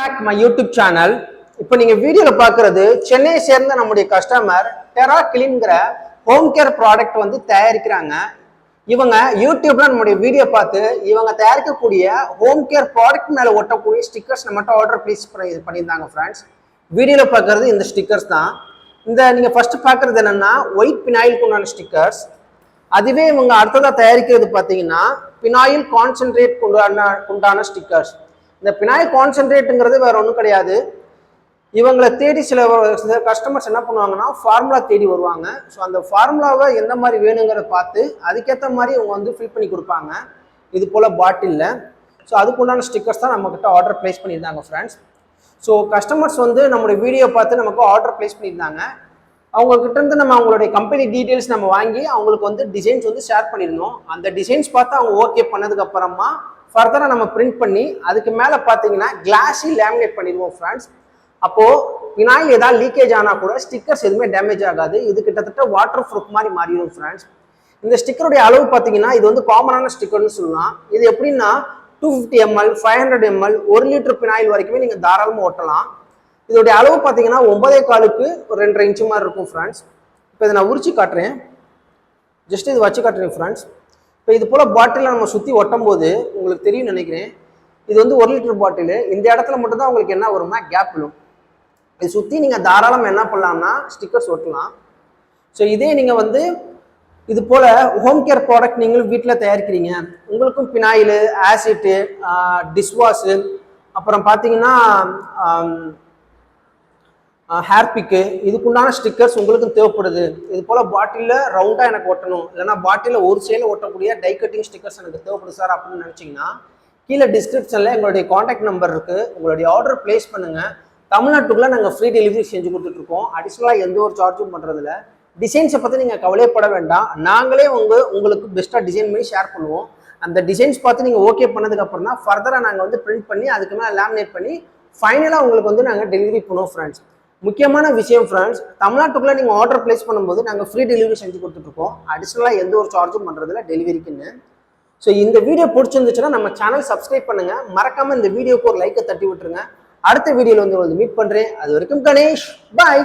back my YouTube channel. இப்போ நீங்க வீடியோல பாக்குறது சென்னையை சேர்ந்த நம்முடைய கஸ்டமர் டெரா கிளீன்ங்கிற ஹோம் கேர் ப்ராடக்ட் வந்து தயாரிக்கிறாங்க. இவங்க யூடியூப்ல நம்முடைய வீடியோ பார்த்து இவங்க தயாரிக்கக்கூடிய ஹோம் கேர் ப்ராடக்ட் மேல ஒட்டக்கூடிய ஸ்டிக்கர்ஸ் நம்மகிட்ட ஆர்டர் பிளேஸ் பண்ணியிருந்தாங்க ஃப்ரெண்ட்ஸ். வீடியோல பாக்குறது இந்த ஸ்டிக்கர்ஸ் தான். இந்த நீங்க ஃபர்ஸ்ட் பாக்குறது என்னன்னா ஒயிட் பினாயிலுக்கு உண்டான ஸ்டிக்கர்ஸ். அதுவே இவங்க அடுத்ததா தயாரிக்கிறது பார்த்தீங்கன்னா பினாயில் கான்சென்ட்ரேட் உண்டான ஸ்டிக்கர்ஸ். இந்த பினாயில் கான்சென்ட்ரேட்டுங்கிறது வேற ஒன்றும் கிடையாது. இவங்களை தேடி சில கஸ்டமர்ஸ் என்ன பண்ணுவாங்கன்னா ஃபார்முலா தேடி வருவாங்க. ஸோ அந்த ஃபார்முலாவை எந்த மாதிரி வேணுங்கிறத பார்த்து அதுக்கேற்ற மாதிரி இவங்க வந்து ஃபில் பண்ணி கொடுப்பாங்க இது போல் பாட்டிலில். ஸோ அதுக்குண்டான ஸ்டிக்கர்ஸ் தான் நம்மக்கிட்ட ஆர்டர் ப்ளேஸ் பண்ணியிருந்தாங்க ஃப்ரெண்ட்ஸ். ஸோ கஸ்டமர்ஸ் வந்து நம்மளுடைய வீடியோ பார்த்து நமக்கு ஆர்டர் ப்ளேஸ் பண்ணியிருந்தாங்க. அவங்கக்கிட்ட இருந்து நம்ம அவங்களுடைய கம்பெனி டீட்டெயில்ஸ் நம்ம வாங்கி அவங்களுக்கு வந்து டிசைன்ஸ் வந்து ஷேர் பண்ணியிருந்தோம். அந்த டிசைன்ஸ் பார்த்து அவங்க ஓகே பண்ணதுக்கு அப்புறமா ஃபர்தராக நம்ம பிரிண்ட் பண்ணி அதுக்கு மேலே பார்த்தீங்கன்னா கிளாஸி லேமினேட் பண்ணிடுவோம் ஃப்ரெண்ட்ஸ். அப்போது பினாயில் ஏதாவது லீக்கேஜ் ஆனால் கூட ஸ்டிக்கர்ஸ் எதுவுமே டேமேஜ் ஆகாது. இது கிட்டத்தட்ட வாட்டர் ப்ரூஃப் மாதிரி மாறிடும் ஃப்ரெண்ட்ஸ். இந்த ஸ்டிக்கருடைய அளவு பார்த்தீங்கன்னா இது வந்து காமனான ஸ்டிக்கர்னு சொல்லலாம். இது எப்படின்னா 250 ml 500 ml 1 லிட்டர் பினாயில் வரைக்குமே நீங்கள் தாராளமாக ஓட்டலாம். இதோடைய அளவு பார்த்தீங்கன்னா 9.4க்கு 2.5 இன்ச்சு மாதிரி இருக்கும் ஃப்ரெண்ட்ஸ். இப்போ இதை நான் உரிச்சு காட்டுறேன். ஜஸ்ட் இது வச்சு காட்டுறேன் ஃப்ரெண்ட்ஸ். இப்போ இது போல் பாட்டிலில் நம்ம சுற்றி ஒட்டும் போது உங்களுக்கு தெரியும் நினைக்கிறேன். இது வந்து 1 லிட்டர் பாட்டிலு. இந்த இடத்துல மட்டும்தான் உங்களுக்கு என்ன வரும்னா கேப் விழும். இது சுற்றி நீங்கள் தாராளமாக என்ன பண்ணலாம்னா ஸ்டிக்கர்ஸ் ஒட்டலாம். ஸோ இதே நீங்கள் வந்து இது போல் ஹோம் கேர் ப்ராடக்ட் நீங்களும் வீட்டில் தயாரிக்கிறீங்க, உங்களுக்கும் பினாயிலு, ஆசிட்டு, டிஷ்வாஷு, அப்புறம் பார்த்தீங்கன்னா ஹேர்பிக்கு இதுக்குண்டான ஸ்டிக்கர்ஸ் உங்களுக்கும் தேவைப்படுது. இது போல் பாட்டிலில் ரவுண்டாக எனக்கு ஒட்டணும், இல்லைனா பாட்டிலில் ஒரு சைடில் ஒட்டக்கூடிய டை கட்டிங் ஸ்டிக்கர்ஸ் எனக்கு தேவைப்படுது சார் அப்படின்னு நினச்சிங்கன்னா கீழே டிஸ்கிரிப்ஷனில் எங்களுடைய காண்டாக்ட் நம்பர் இருக்குது. உங்களுடைய ஆர்டர் ப்ளேஸ் பண்ணுங்கள். தமிழ்நாட்டுக்குள்ளே நாங்கள் ஃப்ரீ டெலிவரி செஞ்சு கொடுத்துட்ருக்கோம். அடிஷ்னலாக எந்த ஒரு சார்ஜும் பண்ணுறதில்ல. டிசைன்ஸை பற்றி நீங்கள் கவலைப்பட வேண்டாம். நாங்களே உங்களுக்கு பெஸ்ட்டாக டிசைன் பண்ணி ஷேர் பண்ணுவோம். அந்த டிசைன்ஸ் பார்த்து நீங்கள் ஓகே பண்ணதுக்கப்புறம் தான் ஃபர்தராக நாங்கள் வந்து பிரிண்ட் பண்ணி அதுக்கு மேலே லேமினேட் பண்ணி ஃபைனலாக உங்களுக்கு வந்து நாங்கள் டெலிவரி பண்ணுவோம் ஃப்ரெண்ட்ஸ். முக்கியமான விஷயம் ஃப்ரெண்ட்ஸ், தமிழ்நாட்டுக்குள்ளே நீங்கள் ஆர்டர் ப்ளேஸ் பண்ணும்போது நாங்கள் ஃப்ரீ டெலிவரி செஞ்சு கொடுத்துட்ருக்கோம். அடிஷ்னலாக எந்த ஒரு சார்ஜும் பண்ணுறதில்ல டெலிவரிக்குன்னு. ஸோ இந்த வீடியோ பிடிச்சிருந்துச்சுன்னா நம்ம சேனல் சப்ஸ்கிரைப் பண்ணுங்கள். மறக்காமல் இந்த வீடியோக்கு ஒரு லைக்கை தட்டி விட்டுருங்க. அடுத்த வீடியோவில் வந்து மீட் பண்ணுறேன். அது வரைக்கும் கணேஷ், பாய்.